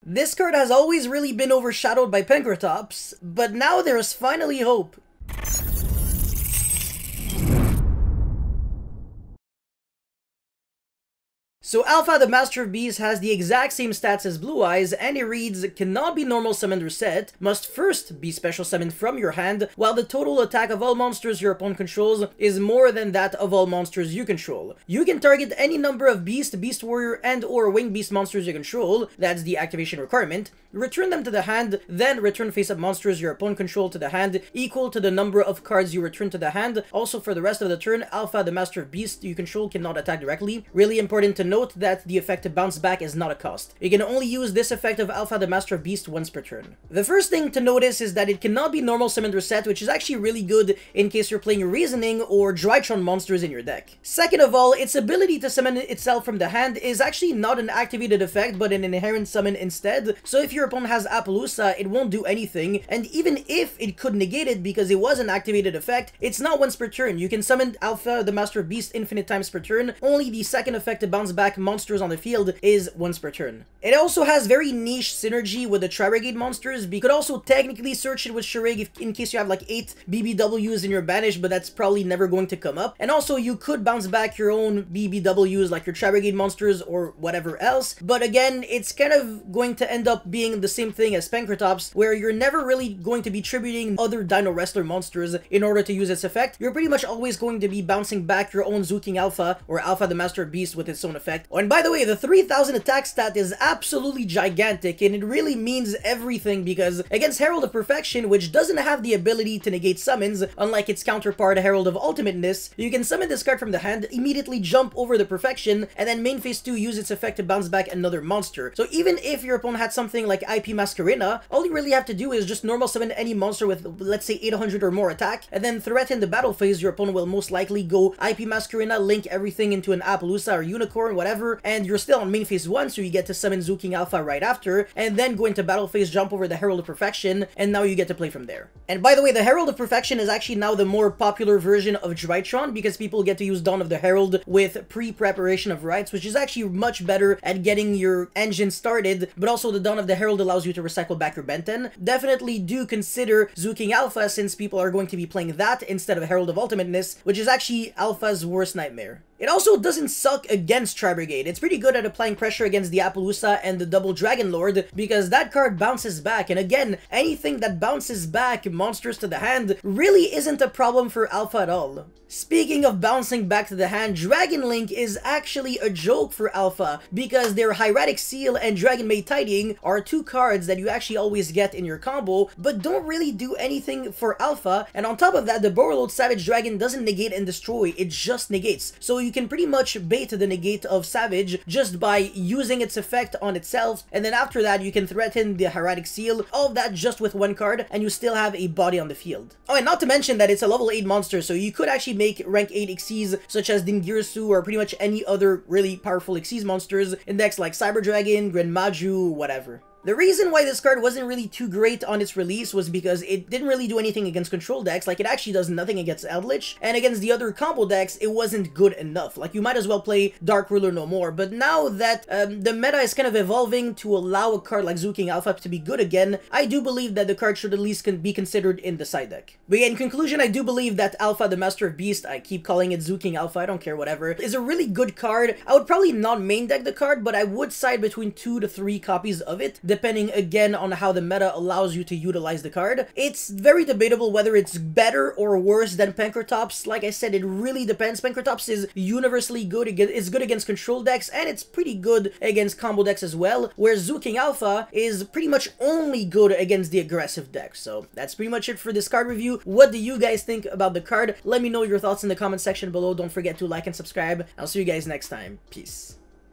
This card has always really been overshadowed by Pankratops, but now there is finally hope. So Alpha the Master of Beasts has the exact same stats as Blue Eyes, and it reads, cannot be normal summoned or set, must first be special summoned from your hand, while the total attack of all monsters your opponent controls is more than that of all monsters you control. You can target any number of Beast, Beast Warrior, and or Winged Beast monsters you control, that's the activation requirement, return them to the hand, then return face-up monsters your opponent control to the hand, equal to the number of cards you return to the hand. Also for the rest of the turn, Alpha the Master of Beasts you control cannot attack directly. Really important to note that the effect to bounce back is not a cost. You can only use this effect of Alpha the Master of Beast once per turn. The first thing to notice is that it cannot be normal summoned or set, which is actually really good in case you're playing Reasoning or Drytron monsters in your deck. Second of all, its ability to summon itself from the hand is actually not an activated effect, but an inherent summon instead. So if your opponent has Appaloosa, it won't do anything, and even if it could negate it because it was an activated effect, it's not once per turn. You can summon Alpha the Master of Beast infinite times per turn. Only the second effect to bounce back monsters on the field is once per turn. It also has very niche synergy with the Tri-Brigade monsters. You could also technically search it with Shiraig in case you have like 8 BBWs in your banish, but that's probably never going to come up. And also you could bounce back your own BBWs like your Tri-Brigade monsters or whatever else, but again, it's kind of going to end up being the same thing as Pankratops, where you're never really going to be tributing other Dino Wrestler monsters in order to use its effect. You're pretty much always going to be bouncing back your own Zooking Alpha or Alpha the Master of Beast with its own effect. Oh, and by the way, the 3000 attack stat is absolutely gigantic, and it really means everything because against Herald of Perfection, which doesn't have the ability to negate summons, unlike its counterpart Herald of Ultimateness, you can summon this card from the hand, immediately jump over the Perfection, and then main phase 2 use its effect to bounce back another monster. So even if your opponent had something like IP Masquerena, all you really have to do is just normal summon any monster with, let's say, 800 or more attack, and then threaten the battle phase. Your opponent will most likely go IP Masquerena, link everything into an Appaloosa or Unicorn, whatever, and you're still on main phase 1, so you get to summon Zooking Alpha right after, and then go into battle phase, jump over the Herald of Perfection, and now you get to play from there. And by the way, the Herald of Perfection is actually now the more popular version of Drytron because people get to use Dawn of the Herald with pre-preparation of rights, which is actually much better at getting your engine started, but also the Dawn of the Herald allows you to recycle back your Benten. Definitely do consider Zooking Alpha since people are going to be playing that instead of Herald of Ultimateness, which is actually Alpha's worst nightmare. It also doesn't suck against Tri-Brigade. It's pretty good at applying pressure against the Appaloosa and the Double Dragon Lord because that card bounces back, and again, anything that bounces back monsters to the hand really isn't a problem for Alpha at all. Speaking of bouncing back to the hand, Dragon Link is actually a joke for Alpha because their Hieratic Seal and Dragon Maid Tidying are two cards that you actually always get in your combo, but don't really do anything for Alpha, and on top of that, the Borreload Savage Dragon doesn't negate and destroy, it just negates. So you can pretty much bait the negate of Savage just by using its effect on itself, and then after that you can threaten the Hieratic Seal, all of that just with one card, and you still have a body on the field. Oh, and not to mention that it's a level 8 monster, so you could actually make rank 8 Xyz such as Dingirsu or pretty much any other really powerful Xyz monsters in decks like Cyber Dragon, Grand Maju, whatever. The reason why this card wasn't really too great on its release was because it didn't really do anything against control decks. Like, it actually does nothing against Eldritch, and against the other combo decks, it wasn't good enough. Like, you might as well play Dark Ruler no more. But now that the meta is kind of evolving to allow a card like Zooking Alpha to be good again, I do believe that the card should at least be considered in the side deck. But yeah, in conclusion, I do believe that Alpha the Master of Beast, I keep calling it Zooking Alpha, I don't care, whatever, is a really good card. I would probably not main deck the card, but I would side between 2 to 3 copies of it, depending again on how the meta allows you to utilize the card. It's very debatable whether it's better or worse than Pankratops. Like I said, it really depends. Pankratops is universally good. It's good against control decks, and it's pretty good against combo decks as well, where Zooking Alpha is pretty much only good against the aggressive decks. So that's pretty much it for this card review. What do you guys think about the card? Let me know your thoughts in the comment section below. Don't forget to like and subscribe. I'll see you guys next time. Peace.